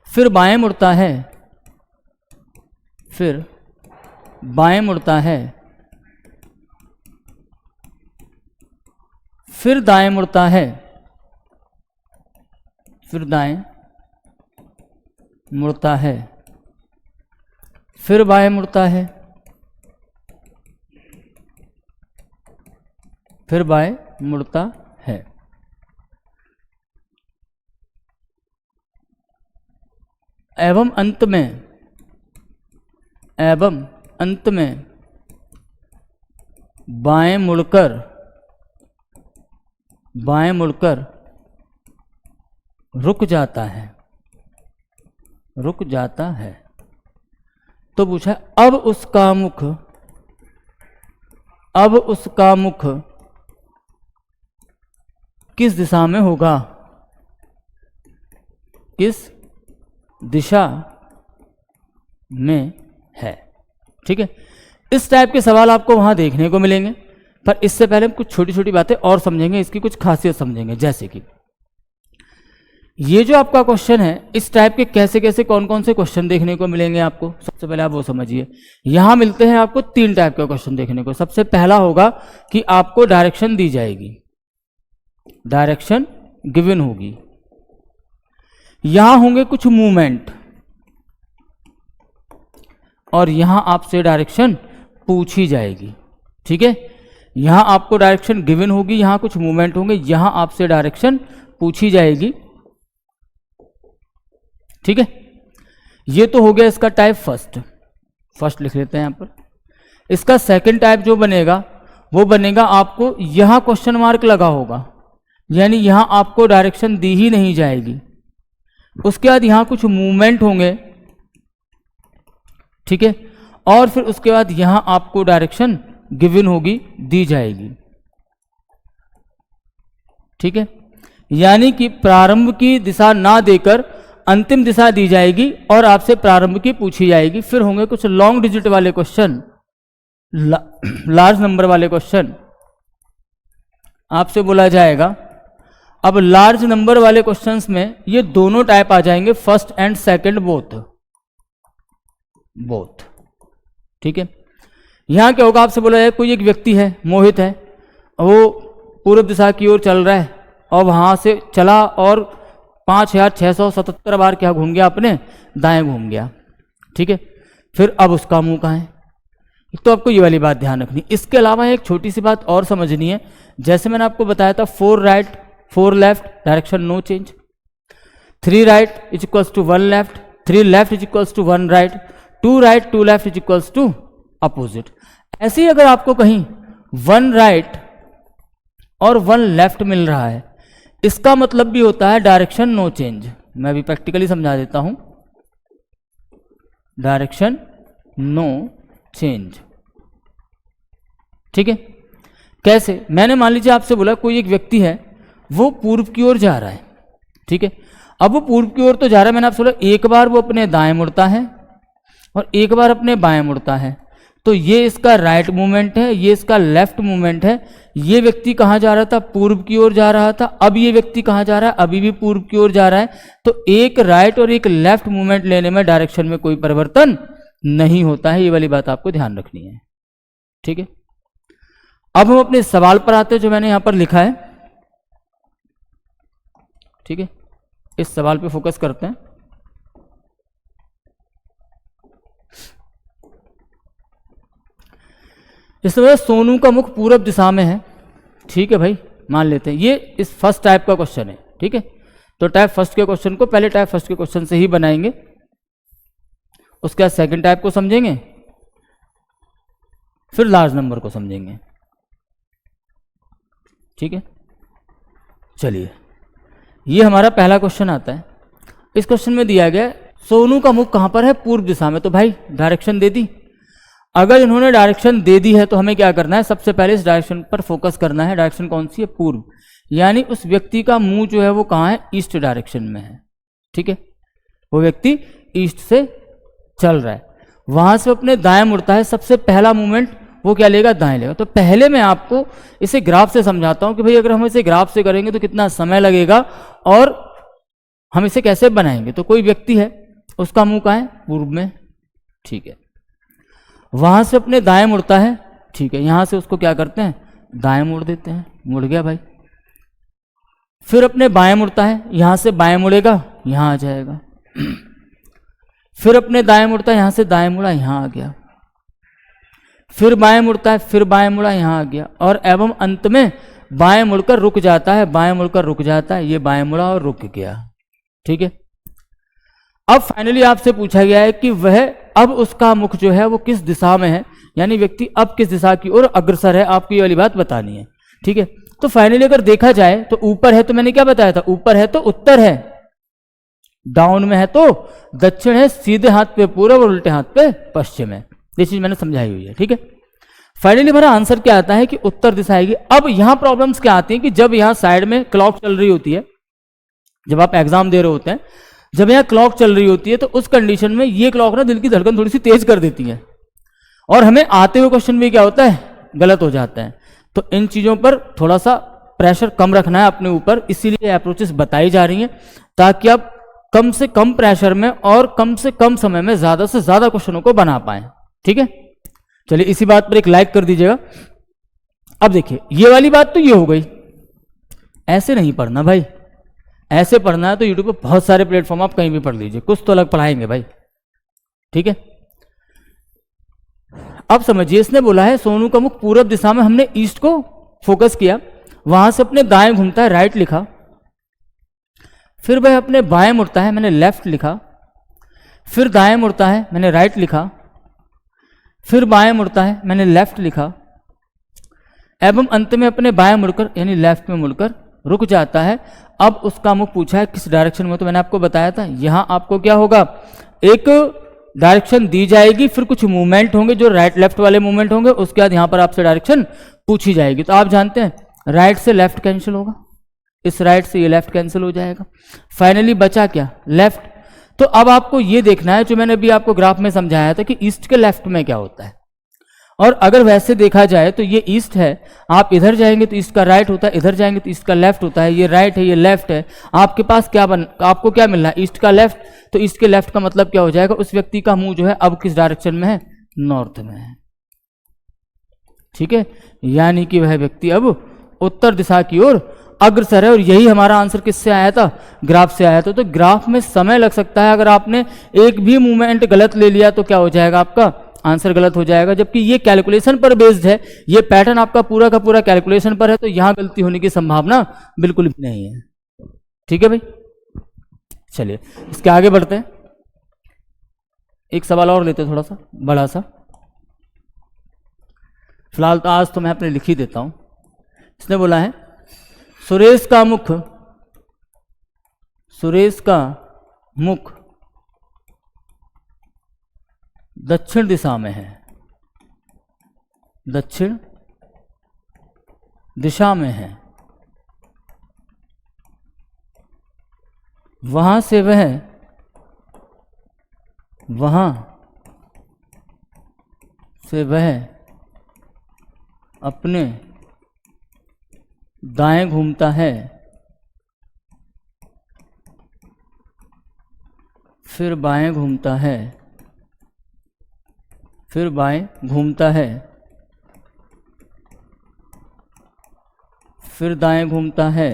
फिर बाएं मुड़ता है, फिर बाएं मुड़ता है, फिर दाएं मुड़ता है, फिर दाएं मुड़ता है, फिर बाएं मुड़ता है, फिर बाएं मुड़ता है। एवं अंत में बाएं मुड़कर रुक जाता है, रुक जाता है। तो पूछा अब उसका मुख, अब उसका मुख किस दिशा में होगा, किस दिशा में है। ठीक है, इस टाइप के सवाल आपको वहां देखने को मिलेंगे, पर इससे पहले हम कुछ छोटी छोटी बातें और समझेंगे, इसकी कुछ खासियत समझेंगे। जैसे कि ये जो आपका क्वेश्चन है, इस टाइप के कैसे कैसे कौन कौन से क्वेश्चन देखने को मिलेंगे आपको, सबसे पहले आप वो समझिए। यहां मिलते हैं आपको 3 टाइप के क्वेश्चन देखने को। सबसे पहला होगा कि आपको डायरेक्शन दी जाएगी, डायरेक्शन गिवन होगी, यहां होंगे कुछ मूवमेंट, और यहां आपसे डायरेक्शन पूछी जाएगी। ठीक है, यहां आपको डायरेक्शन गिवन होगी, यहां कुछ मूवमेंट होंगे, यहां आपसे डायरेक्शन पूछी जाएगी। ठीक है, ये तो हो गया इसका टाइप फर्स्ट लिख लेते हैं यहां पर। इसका सेकंड टाइप जो बनेगा वो बनेगा, आपको यहां क्वेश्चन मार्क लगा होगा, यानी यहां आपको डायरेक्शन दी ही नहीं जाएगी। उसके बाद यहां कुछ मूवमेंट होंगे, ठीक है, और फिर उसके बाद यहां आपको डायरेक्शन गिवन होगी, दी जाएगी। ठीक है, यानी कि प्रारंभ की दिशा ना देकर अंतिम दिशा दी जाएगी और आपसे प्रारंभ की पूछी जाएगी। फिर होंगे कुछ लॉन्ग डिजिट वाले क्वेश्चन, लार्ज नंबर वाले क्वेश्चन आपसे बोला जाएगा। अब लार्ज नंबर वाले क्वेश्चंस में ये दोनों टाइप आ जाएंगे, फर्स्ट एंड सेकंड बोथ। ठीक है, यहां क्या होगा, आपसे बोला जाए कोई एक व्यक्ति है, मोहित है, वो पूर्व दिशा की ओर चल रहा है और वहां से चला और 5677 बार क्या घूम गया, अपने दाएं घूम गया। ठीक है, फिर अब उसका मुंह कहाँ है, तो आपको ये वाली बात ध्यान रखनी। इसके अलावा एक छोटी सी बात और समझनी है, जैसे मैंने आपको बताया था 4 right 4 left direction no change, 3 right is equals to 1 left, 3 left is equals to 1 right, 2 right 2 left is equals to opposite. ऐसे ही अगर आपको कहीं 1 राइट और 1 लेफ्ट मिल रहा है, इसका मतलब भी होता है डायरेक्शन नो चेंज। मैं अभी प्रैक्टिकली समझा देता हूं, डायरेक्शन नो चेंज। ठीक है, कैसे, मैंने मान लीजिए आपसे बोला कोई एक व्यक्ति है, वो पूर्व की ओर जा रहा है। ठीक है, अब वो पूर्व की ओर तो जा रहा है, मैंने आपसे बोला एक बार वो अपने दाएं मुड़ता है और एक बार अपने बाएं मुड़ता है, तो ये इसका राइट मूवमेंट है, ये इसका लेफ्ट मूवमेंट है। ये व्यक्ति कहाँ जा रहा था, पूर्व की ओर जा रहा था। अब ये व्यक्ति कहाँ जा रहा है, अभी भी पूर्व की ओर जा रहा है। तो एक राइट और एक लेफ्ट मूवमेंट लेने में डायरेक्शन में कोई परिवर्तन नहीं होता है, ये वाली बात आपको ध्यान रखनी है। ठीक है, अब हम अपने सवाल पर आते हैं जो मैंने यहां पर लिखा है। ठीक है, इस सवाल पे फोकस करते हैं। इसमें सोनू का मुख पूरब दिशा में है। ठीक है भाई, मान लेते हैं ये इस फर्स्ट टाइप का क्वेश्चन है। ठीक है, तो टाइप फर्स्ट के क्वेश्चन को पहले टाइप फर्स्ट के क्वेश्चन से ही बनाएंगे, उसके बाद सेकंड टाइप को समझेंगे, फिर लार्ज नंबर को समझेंगे। ठीक है, चलिए, ये हमारा पहला क्वेश्चन आता है। इस क्वेश्चन में दिया गया सोनू का मुख कहां पर है, पूर्व दिशा में। तो भाई डायरेक्शन दे दी। अगर इन्होंने डायरेक्शन दे दी है तो हमें क्या करना है, सबसे पहले इस डायरेक्शन पर फोकस करना है। डायरेक्शन कौन सी है, पूर्व, यानी उस व्यक्ति का मुंह जो है वो कहाँ है, ईस्ट डायरेक्शन में है। ठीक है, वो व्यक्ति ईस्ट से चल रहा है, वहां से अपने दाएं मुड़ता है। सबसे पहला मूवमेंट वो क्या लेगा, दाएं लेगा। तो पहले मैं आपको इसे ग्राफ से समझाता हूं कि भाई अगर हम इसे ग्राफ से करेंगे तो कितना समय लगेगा और हम इसे कैसे बनाएंगे। तो कोई व्यक्ति है, उसका मुंह कहाँ है, पूर्व में। ठीक है, वहां से अपने दाएं मुड़ता है। ठीक है, यहां से उसको क्या करते हैं, दाएं मुड़ देते हैं, मुड़ गया भाई। फिर अपने बाएं मुड़ता है, यहां से बाएं मुड़ेगा, यहां आ जाएगा। फिर अपने दाएं मुड़ता है, यहां से दाएं मुड़ा, यहां आ गया। फिर बाएं मुड़ता है, फिर बाएं मुड़ा, यहां आ गया, और एवं अंत में बाएं मुड़कर रुक जाता है, बाएं मुड़कर रुक जाता है। ये बाएं मुड़ा और रुक गया। ठीक है, अब फाइनली आपसे पूछा गया है कि वह अब उसका मुख जो है वो किस दिशा में है, यानी व्यक्ति अब किस दिशा की ओर अग्रसर है, आपको ये वाली बात बतानी है। ठीक है, तो फाइनली अगर देखा जाए तो ऊपर है, तो मैंने क्या बताया था, ऊपर है तो उत्तर है, डाउन में है तो दक्षिण है, सीधे हाथ पे पूरब और उल्टे हाथ पे पश्चिम है। ये चीज मैंने समझाई हुई है, ठीक है। फाइनली हमारा आंसर क्या आता है कि उत्तर दिशा आएगी। अब यहां प्रॉब्लम्स क्या आती हैं कि जब यहां साइड में क्लॉक चल रही होती है, जब आप एग्जाम दे रहे होते हैं, जब यहां क्लॉक चल रही होती है तो उस कंडीशन में ये क्लॉक ना दिल की धड़कन थोड़ी सी तेज कर देती है, और हमें आते हुए क्वेश्चन भी क्या होता है, गलत हो जाता है। तो इन चीजों पर थोड़ा सा प्रेशर कम रखना है अपने ऊपर, इसीलिए अप्रोचेस बताई जा रही हैं ताकि आप कम से कम प्रेशर में और कम से कम समय में ज्यादा से ज्यादा क्वेश्चनों को बना पाए, ठीक है। चलिए इसी बात पर एक लाइक कर दीजिएगा। अब देखिए ये वाली बात तो ये हो गई, ऐसे नहीं पढ़ना भाई, ऐसे पढ़ना है तो यूट्यूब पे बहुत सारे प्लेटफॉर्म आप कहीं भी पढ़ लीजिए, कुछ तो अलग पढ़ाएंगे भाई, ठीक है। अब समझिए, इसने बोला है सोनू का मुख पूरब दिशा में, हमने ईस्ट को फोकस किया, वहां से अपने दाएं घूमता है, राइट लिखा, फिर वह अपने बाएं मुड़ता है, मैंने लेफ्ट लिखा, फिर दाएं मुड़ता है, मैंने राइट लिखा, फिर बाएं मुड़ता है, मैंने लेफ्ट लिखा, एवं अंत में अपने बाएं मुड़कर यानी लेफ्ट में मुड़कर रुक जाता है। अब उसका मुख पूछा है किस डायरेक्शन में, तो मैंने आपको बताया था यहां आपको क्या होगा, एक डायरेक्शन दी जाएगी, फिर कुछ मूवमेंट होंगे जो राइट लेफ्ट वाले मूवमेंट होंगे, उसके बाद यहां पर आपसे डायरेक्शन पूछी जाएगी। तो आप जानते हैं राइट से लेफ्ट कैंसिल होगा, इस राइट से ये लेफ्ट कैंसिल हो जाएगा, फाइनली बचा क्या, लेफ्ट। तो अब आपको ये देखना है जो मैंने अभी आपको ग्राफ में समझाया था कि ईस्ट के लेफ्ट में क्या होता है, और अगर वैसे देखा जाए तो ये ईस्ट है, आप इधर जाएंगे तो ईस्ट का राइट होता है, इधर जाएंगे तो ईस्ट का लेफ्ट होता है, ये राइट है ये लेफ्ट है, आपके पास क्या आपको क्या मिलना है, ईस्ट का लेफ्ट। तो ईस्ट के लेफ्ट का मतलब क्या हो जाएगा, उस व्यक्ति का मुंह जो है अब किस डायरेक्शन में है, नॉर्थ में है, ठीक है, यानी कि वह व्यक्ति अब उत्तर दिशा की ओर अग्रसर है। और यही हमारा आंसर किससे आया था, ग्राफ से आया था। तो ग्राफ में समय लग सकता है, अगर आपने एक भी मूवमेंट गलत ले लिया तो क्या हो जाएगा, आपका आंसर गलत हो जाएगा, जबकि ये कैलकुलेशन पर बेस्ड है, ये पैटर्न आपका पूरा का पूरा कैलकुलेशन पर है, तो यहां गलती होने की संभावना बिल्कुल भी नहीं है, ठीक है भाई। चलिए इसके आगे बढ़ते हैं, एक सवाल और लेते हैं थोड़ा सा बड़ा सा, फिलहाल तो आज तो मैं अपने लिख ही देता हूं। इसने बोला है सुरेश का मुख दक्षिण दिशा में है, दक्षिण दिशा में है, वहां से वह अपने दाएं घूमता है, फिर बाएं घूमता है, फिर बाएं घूमता है, फिर दाएं घूमता है,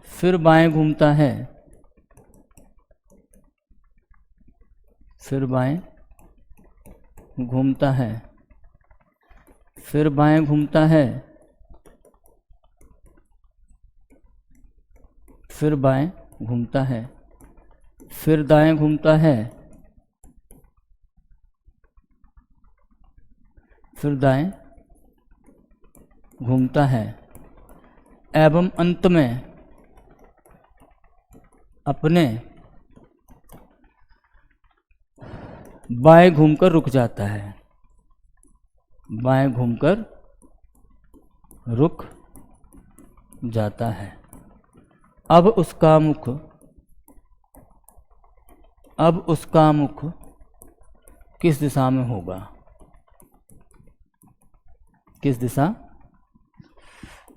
फिर बाएं घूमता है, फिर बाएं घूमता है, फिर बाएं घूमता है, फिर बाएं घूमता है, फिर दाएं घूमता है, फिर दाएं घूमता है, एवं अंत में अपने बाएं घूमकर रुक जाता है, बाएं घूमकर रुक जाता है। अब उसका मुख किस दिशा में होगा, किस दिशा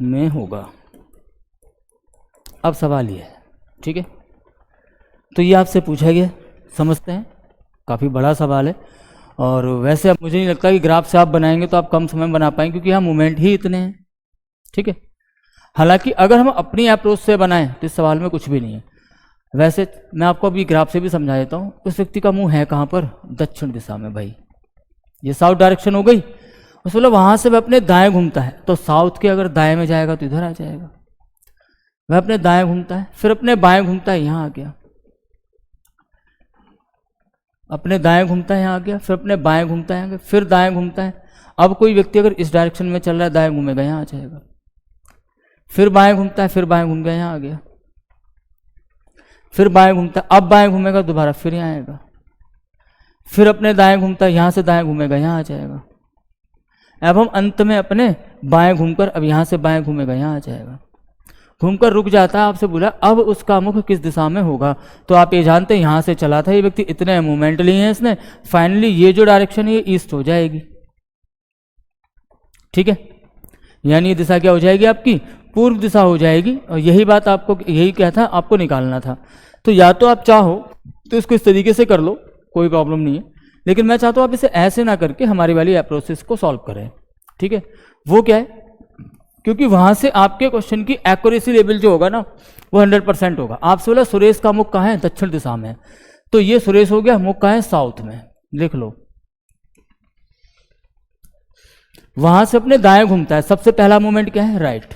में होगा। अब सवाल ये है, ठीक है, तो ये आपसे पूछा गया, समझते हैं, काफ़ी बड़ा सवाल है। और वैसे अब मुझे नहीं लगता कि ग्राफ से आप बनाएंगे तो आप कम समय में बना पाएंगे, क्योंकि यहाँ मूवमेंट ही इतने हैं, ठीक है। हालांकि अगर हम अपनी अप्रोच से बनाएं तो इस सवाल में कुछ भी नहीं है। वैसे मैं आपको अभी ग्राफ से भी समझा देता हूँ, उस व्यक्ति का मुंह है कहाँ पर, दक्षिण दिशा में भाई, ये साउथ डायरेक्शन हो गई, उस मतलब वहाँ से वह अपने दाएं घूमता है, तो साउथ के अगर दाएं में जाएगा तो इधर आ जाएगा, वह अपने दाएं घूमता है, फिर अपने बाएं घूमता है, यहाँ आ गया, अपने दाएं घूमता है, यहाँ आ गया, फिर अपने बाएं घूमता है, फिर दाएं घूमता है। अब कोई व्यक्ति अगर इस डायरेक्शन में चल रहा है, दाएं घूमेगा, यहाँ आ जाएगा, फिर बाएं घूमता है, फिर बाएं घूम गया, यहाँ आ गया, फिर बाएं घूमता है, अब बाएं घूमेगा दोबारा, फिर यहाँ आएगा, फिर अपने दाएं घूमता है, यहाँ से दाएं घूमेगा, यहाँ आ जाएगा। अब हम अंत में अपने बाएं घूमकर अब यहाँ से बाएं घूमेगा, यहाँ आ जाएगा, घूमकर रुक जाता है। आपसे बोला अब उसका मुख किस दिशा में होगा, तो आप ये जानते हैं यहाँ से चला था ये व्यक्ति, इतने मूवमेंट लिए हैं इसने, फाइनली ये जो डायरेक्शन है ये ईस्ट हो जाएगी। ठीक है, यानी ये दिशा क्या हो जाएगी आपकी, पूर्व दिशा हो जाएगी। और यही बात आपको, यही क्या था आपको निकालना था। तो या तो आप चाहो तो इसको इस तरीके से कर लो, कोई प्रॉब्लम नहीं है, लेकिन मैं चाहता हूँ आप इसे ऐसे ना करके हमारी वाली अप्रोच को सॉल्व करें। ठीक है, वो क्या है, क्योंकि वहां से आपके क्वेश्चन की एक्यूरेसी लेवल जो होगा ना वो 100% होगा। आपसे बोला सुरेश का मुख कहाँ है, दक्षिण दिशा में, तो ये सुरेश हो गया, मुख कहाँ है, साउथ में, लिख लो। वहां से अपने दाएं घूमता है, सबसे पहला मूवमेंट क्या है, राइट,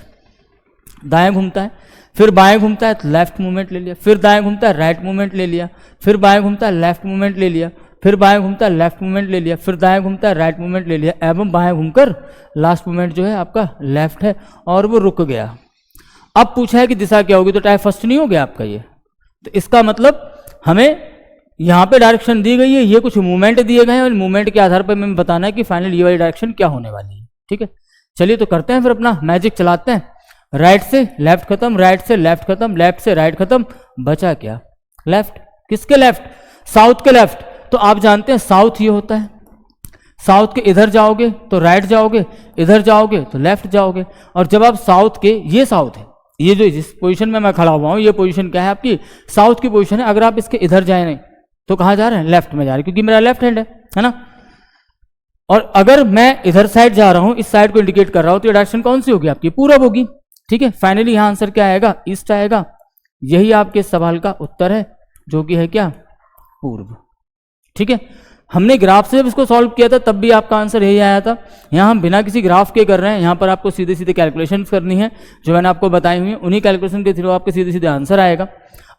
दाएं घूमता है, फिर बाएं घूमता है, लेफ्ट मूवमेंट ले लिया, फिर दाएं घूमता है, राइट मूवमेंट ले लिया, फिर बाएं घूमता है, लेफ्ट मूवमेंट ले लिया, फिर बाएं घूमता है, लेफ्ट मूवमेंट ले लिया, फिर दाएं घूमता है, राइट मूवमेंट ले लिया, एवं बाएं घूमकर लास्ट मूवमेंट जो है आपका लेफ्ट है, और वो रुक गया। अब पूछा है कि दिशा क्या होगी, तो टाइप फर्स्ट नहीं हो गया आपका ये, तो इसका मतलब हमें यहाँ पे डायरेक्शन दी गई है, ये कुछ मूवमेंट दिए गए हैं, और मूवमेंट के आधार पर हमें बताना है कि फाइनल ये वाली डायरेक्शन क्या होने वाली है। ठीक है, चलिए तो करते हैं फिर अपना मैजिक चलाते हैं। राइट से लेफ्ट खत्म, राइट से लेफ्ट खत्म, लेफ्ट से राइट खत्म, बचा क्या, लेफ्ट। किसके लेफ्ट, साउथ के लेफ्ट। तो आप जानते हैं साउथ ये होता है, साउथ के इधर जाओगे तो राइट जाओगे, इधर जाओगे तो लेफ्ट जाओगे। और जब आप साउथ के, ये साउथ है, ये जो जिस पोजीशन में मैं खड़ा हुआ हूँ ये पोजीशन क्या है आपकी, साउथ की पोजीशन है। अगर आप इसके इधर जाए नहीं तो कहाँ जा रहे हैं, लेफ्ट में जा रहे हैं, क्योंकि मेरा लेफ्ट हैंड है ना। और अगर मैं इधर साइड जा रहा हूँ, इस साइड को इंडिकेट कर रहा हूँ, तो ये डायरेक्शन कौन सी होगी आपकी, पूरब होगी। ठीक है, फाइनली यहाँ आंसर क्या आएगा, ईस्ट आएगा। यही आपके सवाल का उत्तर है, जो कि है क्या, पूर्व। ठीक है, हमने ग्राफ से जब इसको सॉल्व किया था तब भी आपका आंसर यही आया था। यहाँ हम बिना किसी ग्राफ के कर रहे हैं, यहाँ पर आपको सीधे सीधे कैलकुलेशन करनी है जो मैंने आपको बताई हुई है, उन्हीं कैलकुलेशन के थ्रू आपके सीधे सीधे आंसर आएगा।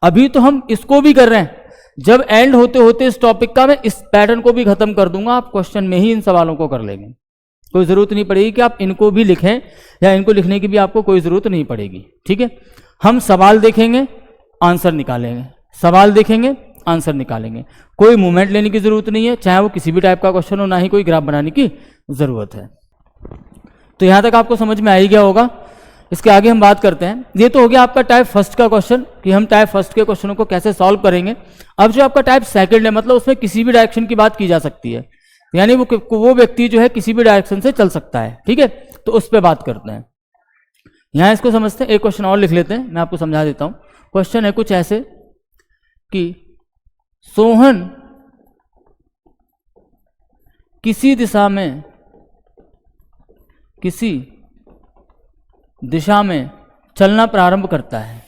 अभी तो हम इसको भी कर रहे हैं, जब एंड होते होते इस टॉपिक का मैं इस पैटर्न को भी खत्म कर दूंगा, आप क्वेश्चन में ही इन सवालों को कर लेंगे। कोई जरूरत नहीं पड़ेगी कि आप इनको भी लिखें, या इनको लिखने की भी आपको कोई जरूरत नहीं पड़ेगी। ठीक है, हम सवाल देखेंगे, आंसर निकालेंगे, सवाल देखेंगे, आंसर निकालेंगे। कोई मूवमेंट लेने की जरूरत नहीं है, चाहे वो किसी भी टाइप का क्वेश्चन हो, ना ही कोई ग्राफ बनाने की जरूरत है। तो यहां तक आपको समझ में आ ही गया होगा। इसके आगे हम बात करते हैं। ये तो हो गया आपका टाइप फर्स्ट का क्वेश्चन, कि हम टाइप फर्स्ट के क्वेश्चनों को कैसे सॉल्व करेंगे। अब जो आपका टाइप सेकंड है, मतलब उसमें किसी भी डायरेक्शन की बात की जा सकती है, यानी वो व्यक्ति जो है किसी भी डायरेक्शन से चल सकता है। ठीक है, तो उस पर बात करते हैं। यहां इसको समझते हैं, एक क्वेश्चन और लिख लेते हैं, मैं आपको समझा देता हूं। क्वेश्चन है कुछ ऐसे कि सोहन किसी दिशा में चलना प्रारंभ करता है,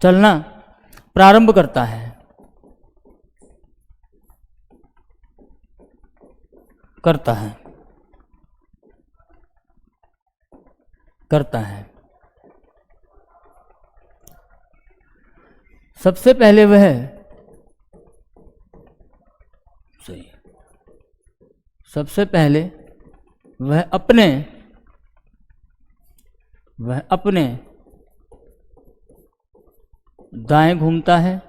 चलना प्रारंभ करता है, करता है। सबसे पहले वह सही, सबसे पहले वह अपने दाएं घूमता है,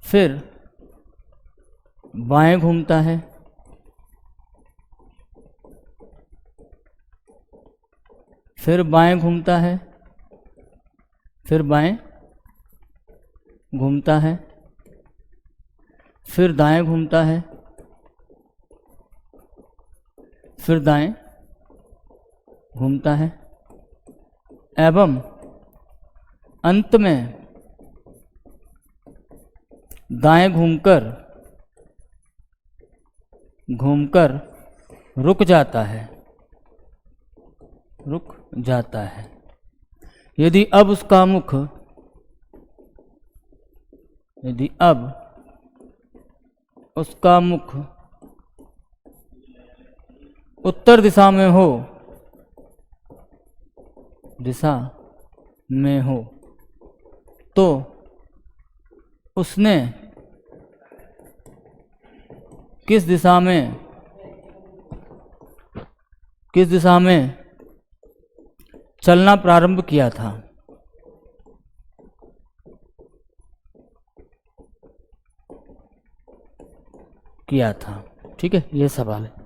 फिर बाएं घूमता है, फिर बाएं घूमता है, फिर बाएं घूमता है, फिर दाएं घूमता है, फिर दाएं घूमता है, एवं अंत में दाएं घूमकर रुक जाता है। यदि अब उसका मुख उत्तर दिशा में हो तो उसने किस दिशा में किस दिशा में चलना प्रारंभ किया था? ठीक है, ये सवाल है।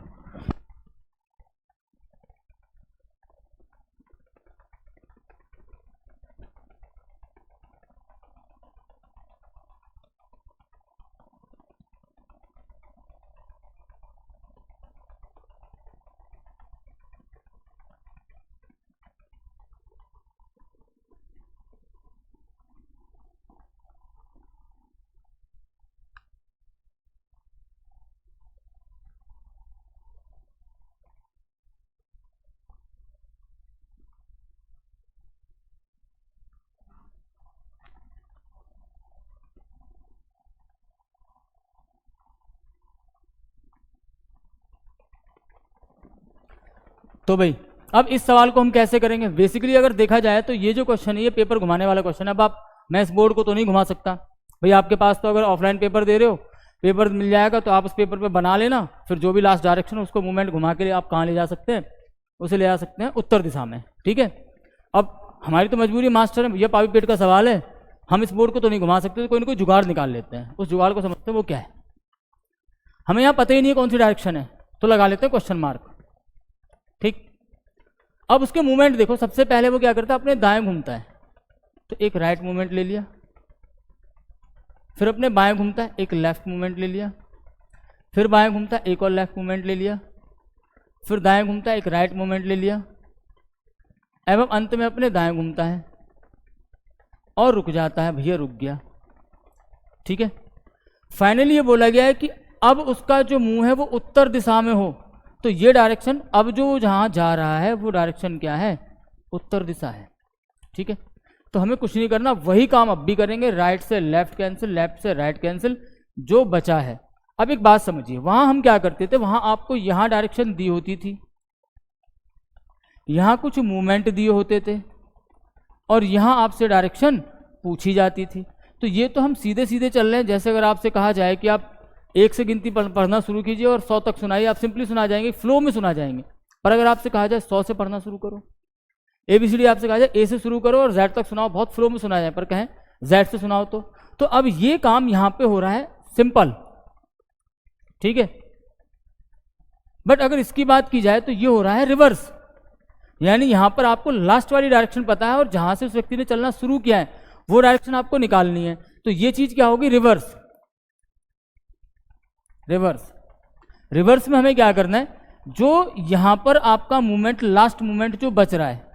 तो भाई अब इस सवाल को हम कैसे करेंगे? बेसिकली अगर देखा जाए तो ये जो क्वेश्चन है ये पेपर घुमाने वाला क्वेश्चन है। अब आप, मैं इस बोर्ड को तो नहीं घुमा सकता भाई, आपके पास तो अगर ऑफलाइन पेपर दे रहे हो, पेपर मिल जाएगा तो आप उस पेपर पे बना लेना, फिर जो भी लास्ट डायरेक्शन है उसको मूवमेंट घुमा के लिए आप कहाँ ले जा सकते हैं, उसे ले जा सकते हैं उत्तर दिशा में। ठीक है, अब हमारी तो मजबूरी मास्टर है, ये पावी पेट का सवाल है, हम इस बोर्ड को तो नहीं घुमा सकते, तो कोई ना कोई जुगाड़ निकाल लेते हैं। उस जुगाड़ को समझते हैं वो क्या है, हमें यहाँ पता ही नहीं है कौन सी डायरेक्शन है, तो लगा लेते हैं क्वेश्चन मार्क। ठीक, अब उसके मूवमेंट देखो, सबसे पहले वो क्या करता है, अपने दाएं घूमता है, तो एक राइट मूवमेंट ले लिया, फिर अपने बाएं घूमता है, एक लेफ्ट मूवमेंट ले लिया, फिर बाएं घूमता है, एक और लेफ्ट मूवमेंट ले लिया, फिर दाएं घूमता है, एक राइट मूवमेंट ले लिया, एवं अंत में अपने दाएं घूमता है और रुक जाता है, भैया रुक गया। ठीक है, फाइनली ये बोला गया है कि अब उसका जो मुंह है वो उत्तर दिशा में हो, तो ये डायरेक्शन अब जो जहां जा रहा है वो डायरेक्शन क्या है, उत्तर दिशा है। ठीक है, तो हमें कुछ नहीं करना, वही काम अब भी करेंगे, राइट से लेफ्ट कैंसिल, लेफ्ट से राइट कैंसिल, जो बचा है। अब एक बात समझिए, वहां हम क्या करते थे, वहां आपको यहां डायरेक्शन दी होती थी, यहां कुछ मूवमेंट दिए होते थे, और यहां आपसे डायरेक्शन पूछी जाती थी। तो ये तो हम सीधे सीधे चल रहे हैं, जैसे अगर आपसे कहा जाए कि आप 1 से गिनती पढ़ना शुरू कीजिए और 100 तक सुनाइए, आप सिंपली सुना जाएंगे, फ्लो में सुना जाएंगे। पर अगर आपसे कहा जाए 100 से पढ़ना शुरू करो, ABCD आपसे कहा जाए A से शुरू करो और Z तक सुनाओ, बहुत फ्लो में सुना जाए, पर कहें Z से सुनाओ तो अब ये काम यहां पे हो रहा है सिंपल। ठीक है, बट अगर इसकी बात की जाए तो ये हो रहा है रिवर्स, यानी यहां पर आपको लास्ट वाली डायरेक्शन पता है और जहां से उस व्यक्ति ने चलना शुरू किया है वो डायरेक्शन आपको निकालनी है, तो ये चीज क्या होगी, रिवर्स। रिवर्स में हमें क्या करना है, जो यहां पर आपका मूवमेंट, लास्ट मूवमेंट जो बच रहा है,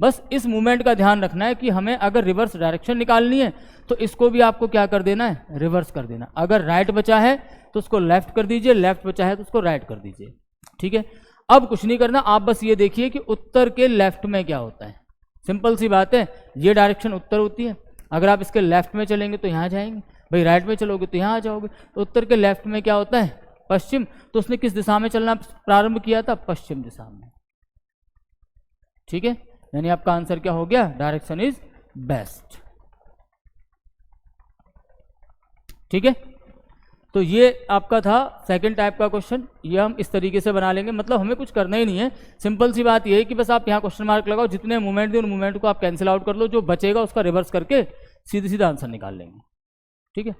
बस इस मूवमेंट का ध्यान रखना है कि हमें अगर रिवर्स डायरेक्शन निकालनी है तो इसको भी आपको क्या कर देना है, रिवर्स कर देना। अगर राइट बचा है तो उसको लेफ्ट कर दीजिए, लेफ्ट बचा है तो उसको राइट कर दीजिए। ठीक है, अब कुछ नहीं करना, आप बस ये देखिए कि उत्तर के लेफ्ट में क्या होता है। सिंपल सी बात है, ये डायरेक्शन उत्तर होती है, अगर आप इसके लेफ्ट में चलेंगे तो यहाँ जाएंगे, भाई राइट में चलोगे तो यहाँ आ जाओगे। तो उत्तर के लेफ्ट में क्या होता है, पश्चिम, तो उसने किस दिशा में चलना प्रारंभ किया था, पश्चिम दिशा में। ठीक है, यानी आपका आंसर क्या हो गया, डायरेक्शन इज बेस्ट। ठीक है, तो ये आपका था सेकंड टाइप का क्वेश्चन, ये हम इस तरीके से बना लेंगे, मतलब हमें कुछ करना ही नहीं है, सिंपल सी बात ये है कि बस आप यहाँ क्वेश्चन मार्क लगाओ, जितने मूवमेंट थे उन मूवमेंट को आप कैंसिल आउट कर लो, जो बचेगा उसका रिवर्स करके सीधे सीधा आंसर निकाल लेंगे। ठीक है।